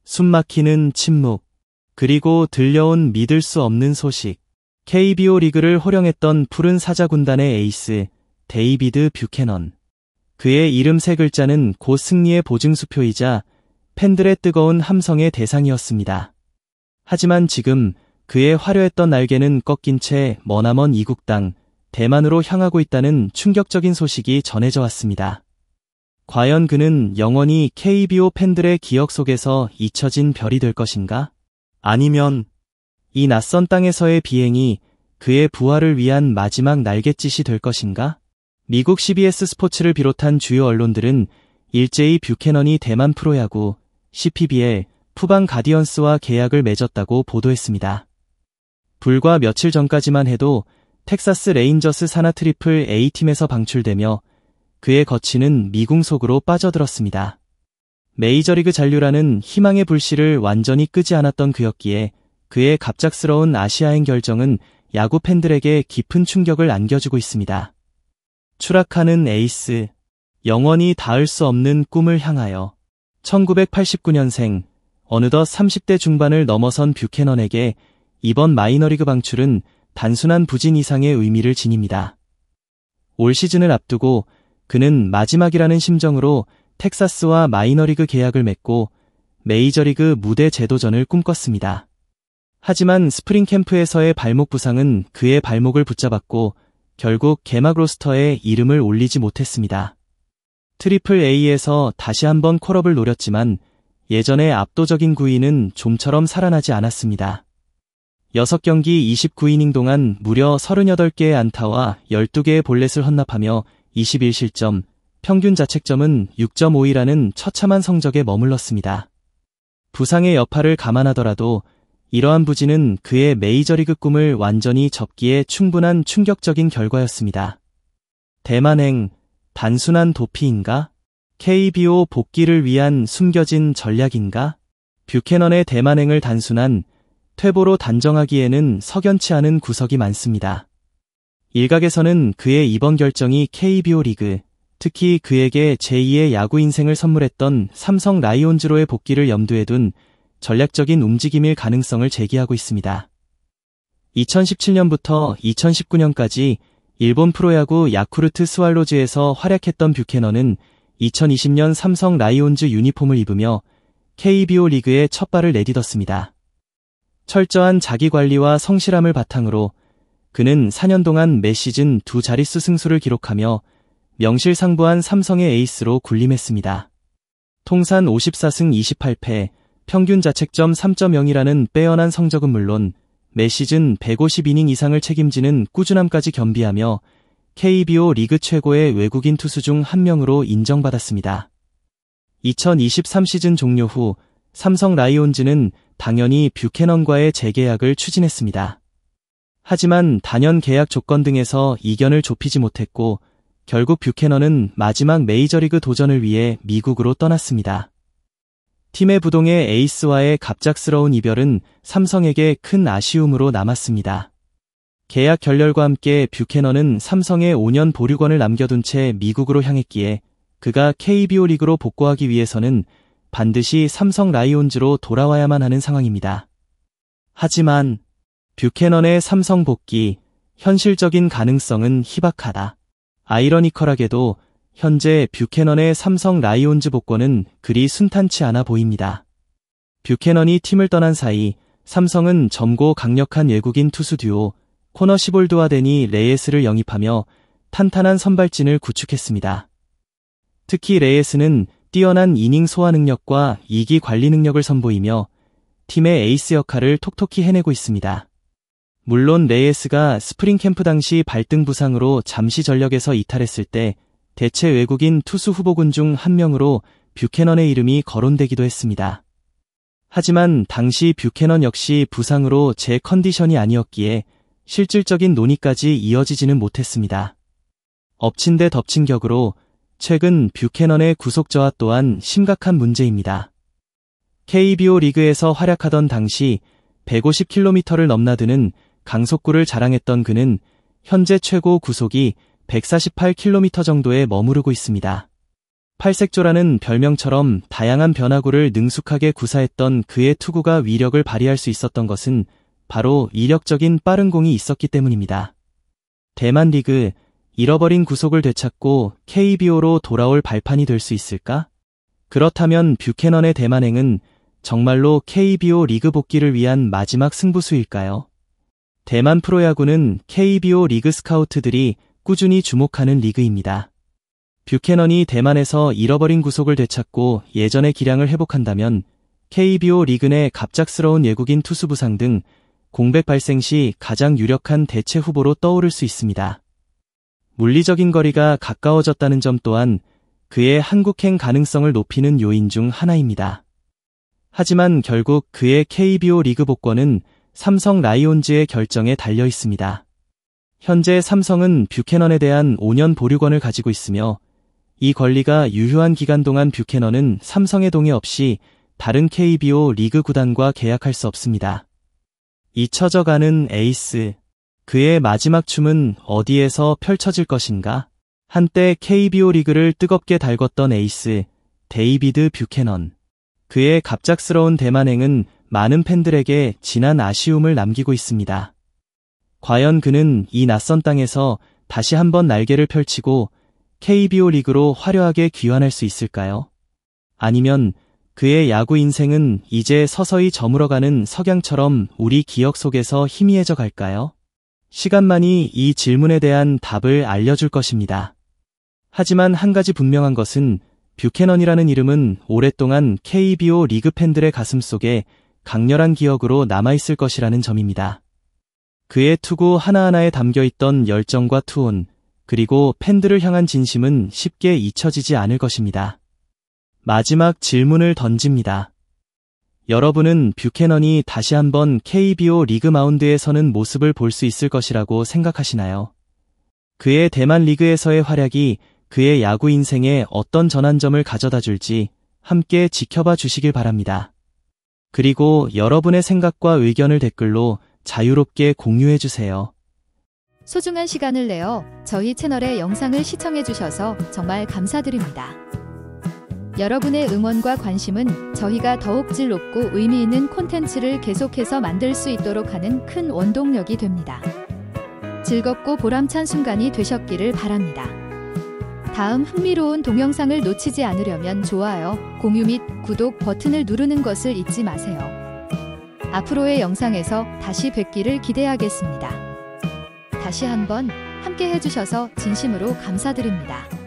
숨막히는 침묵, 그리고 들려온 믿을 수 없는 소식. KBO 리그를 호령했던 푸른 사자 군단의 에이스 데이비드 뷰캐넌. 그의 이름 세 글자는 곧 승리의 보증수표이자 팬들의 뜨거운 함성의 대상이었습니다. 하지만 지금 그의 화려했던 날개는 꺾인 채 머나먼 이국 땅 대만으로 향하고 있다는 충격적인 소식이 전해져 왔습니다. 과연 그는 영원히 KBO 팬들의 기억 속에서 잊혀진 별이 될 것인가? 아니면 이 낯선 땅에서의 비행이 그의 부활을 위한 마지막 날갯짓이 될 것인가? 미국 CBS 스포츠를 비롯한 주요 언론들은 일제히 뷰캐넌이 대만 프로야구 CPBL 푸방 가디언스와 계약을 맺었다고 보도했습니다. 불과 며칠 전까지만 해도 텍사스 레인저스 산하 트리플 A팀에서 방출되며 그의 거취는 미궁 속으로 빠져들었습니다. 메이저리그 잔류라는 희망의 불씨를 완전히 끄지 않았던 그였기에 그의 갑작스러운 아시아행 결정은 야구 팬들에게 깊은 충격을 안겨주고 있습니다. 추락하는 에이스, 영원히 닿을 수 없는 꿈을 향하여. 1989년생, 어느덧 30대 중반을 넘어선 뷰캐넌에게 이번 마이너리그 방출은 단순한 부진 이상의 의미를 지닙니다. 올 시즌을 앞두고 그는 마지막이라는 심정으로 텍사스와 마이너리그 계약을 맺고 메이저리그 무대 재도전을 꿈꿨습니다. 하지만 스프링 캠프에서의 발목 부상은 그의 발목을 붙잡았고 결국 개막 로스터에 이름을 올리지 못했습니다. 트리플 A에서 다시 한번 콜업을 노렸지만 예전의 압도적인 구위는 좀처럼 살아나지 않았습니다. 6경기 29이닝 동안 무려 38개의 안타와 12개의 볼넷을 헌납하며 21실점, 평균 자책점은 6.52라는 처참한 성적에 머물렀습니다. 부상의 여파를 감안하더라도 이러한 부진은 그의 메이저리그 꿈을 완전히 접기에 충분한 충격적인 결과였습니다. 대만행, 단순한 도피인가? KBO 복귀를 위한 숨겨진 전략인가? 뷰캐넌의 대만행을 단순한 퇴보로 단정하기에는 석연치 않은 구석이 많습니다. 일각에서는 그의 이번 결정이 KBO 리그, 특히 그에게 제2의 야구 인생을 선물했던 삼성 라이온즈로의 복귀를 염두에 둔 전략적인 움직임일 가능성을 제기하고 있습니다. 2017년부터 2019년까지 일본 프로야구 야쿠르트 스왈로즈에서 활약했던 뷰캐넌은 2020년 삼성 라이온즈 유니폼을 입으며 KBO 리그에 첫 발을 내딛었습니다. 철저한 자기관리와 성실함을 바탕으로 그는 4년 동안 매 시즌 두 자릿수 승수를 기록하며 명실상부한 삼성의 에이스로 군림했습니다. 통산 54승 28패, 평균 자책점 3.0이라는 빼어난 성적은 물론 매 시즌 150이닝 이상을 책임지는 꾸준함까지 겸비하며 KBO 리그 최고의 외국인 투수 중 한 명으로 인정받았습니다. 2023 시즌 종료 후 삼성 라이온즈는 당연히 뷰캐넌과의 재계약을 추진했습니다. 하지만 단연 계약 조건 등에서 이견을 좁히지 못했고 결국 뷰캐넌은 마지막 메이저리그 도전을 위해 미국으로 떠났습니다. 팀의 부동의 에이스와의 갑작스러운 이별은 삼성에게 큰 아쉬움으로 남았습니다. 계약 결렬과 함께 뷰캐넌은 삼성에 5년 보류권을 남겨둔 채 미국으로 향했기에 그가 KBO 리그로 복구하기 위해서는 반드시 삼성 라이온즈로 돌아와야만 하는 상황입니다. 하지만 뷰캐넌의 삼성 복귀, 현실적인 가능성은 희박하다. 아이러니컬하게도 현재 뷰캐넌의 삼성 라이온즈 복권은 그리 순탄치 않아 보입니다. 뷰캐넌이 팀을 떠난 사이 삼성은 젊고 강력한 외국인 투수 듀오 코너 시볼드와 데니 레예스를 영입하며 탄탄한 선발진을 구축했습니다. 특히 레예스는 뛰어난 이닝 소화 능력과 이기 관리 능력을 선보이며 팀의 에이스 역할을 톡톡히 해내고 있습니다. 물론 레예스가 스프링 캠프 당시 발등 부상으로 잠시 전력에서 이탈했을 때 대체 외국인 투수 후보군 중 한 명으로 뷰캐넌의 이름이 거론되기도 했습니다. 하지만 당시 뷰캐넌 역시 부상으로 제 컨디션이 아니었기에 실질적인 논의까지 이어지지는 못했습니다. 엎친 데 덮친 격으로 최근 뷰캐넌의 구속 저하 또한 심각한 문제입니다. KBO 리그에서 활약하던 당시 150km를 넘나드는 강속구를 자랑했던 그는 현재 최고 구속이 148km 정도에 머무르고 있습니다. 팔색조라는 별명처럼 다양한 변화구를 능숙하게 구사했던 그의 투구가 위력을 발휘할 수 있었던 것은 바로 이력적인 빠른 공이 있었기 때문입니다. 대만 리그, 잃어버린 구속을 되찾고 KBO로 돌아올 발판이 될 수 있을까? 그렇다면 뷰캐넌의 대만행은 정말로 KBO 리그 복귀를 위한 마지막 승부수일까요? 대만 프로야구는 KBO 리그 스카우트들이 꾸준히 주목하는 리그입니다. 뷰캐넌이 대만에서 잃어버린 구속을 되찾고 예전의 기량을 회복한다면 KBO 리그 내 갑작스러운 외국인 투수 부상 등 공백 발생 시 가장 유력한 대체 후보로 떠오를 수 있습니다. 물리적인 거리가 가까워졌다는 점 또한 그의 한국행 가능성을 높이는 요인 중 하나입니다. 하지만 결국 그의 KBO 리그 복권은 삼성 라이온즈의 결정에 달려 있습니다. 현재 삼성은 뷰캐넌에 대한 5년 보류권을 가지고 있으며 이 권리가 유효한 기간 동안 뷰캐넌은 삼성의 동의 없이 다른 KBO 리그 구단과 계약할 수 없습니다. 잊혀져가는 에이스. 그의 마지막 춤은 어디에서 펼쳐질 것인가? 한때 KBO 리그를 뜨겁게 달궜던 에이스, 데이비드 뷰캐넌. 그의 갑작스러운 대만행은 많은 팬들에게 진한 아쉬움을 남기고 있습니다. 과연 그는 이 낯선 땅에서 다시 한번 날개를 펼치고 KBO 리그로 화려하게 귀환할 수 있을까요? 아니면 그의 야구 인생은 이제 서서히 저물어가는 석양처럼 우리 기억 속에서 희미해져 갈까요? 시간만이 이 질문에 대한 답을 알려줄 것입니다. 하지만 한 가지 분명한 것은 뷰캐넌이라는 이름은 오랫동안 KBO 리그 팬들의 가슴 속에 강렬한 기억으로 남아있을 것이라는 점입니다. 그의 투구 하나하나에 담겨있던 열정과 투혼, 그리고 팬들을 향한 진심은 쉽게 잊혀지지 않을 것입니다. 마지막 질문을 던집니다. 여러분은 뷰캐넌이 다시 한번 KBO 리그 마운드에 서는 모습을 볼 수 있을 것이라고 생각하시나요? 그의 대만 리그에서의 활약이 그의 야구 인생에 어떤 전환점을 가져다 줄지 함께 지켜봐 주시길 바랍니다. 그리고 여러분의 생각과 의견을 댓글로 자유롭게 공유해 주세요. 소중한 시간을 내어 저희 채널의 영상을 시청해 주셔서 정말 감사드립니다. 여러분의 응원과 관심은 저희가 더욱 질 높고 의미 있는 콘텐츠를 계속해서 만들 수 있도록 하는 큰 원동력이 됩니다. 즐겁고 보람찬 순간이 되셨기를 바랍니다. 다음 흥미로운 동영상을 놓치지 않으려면 좋아요, 공유 및 구독 버튼을 누르는 것을 잊지 마세요. 앞으로의 영상에서 다시 뵙기를 기대하겠습니다. 다시 한번 함께 해주셔서 진심으로 감사드립니다.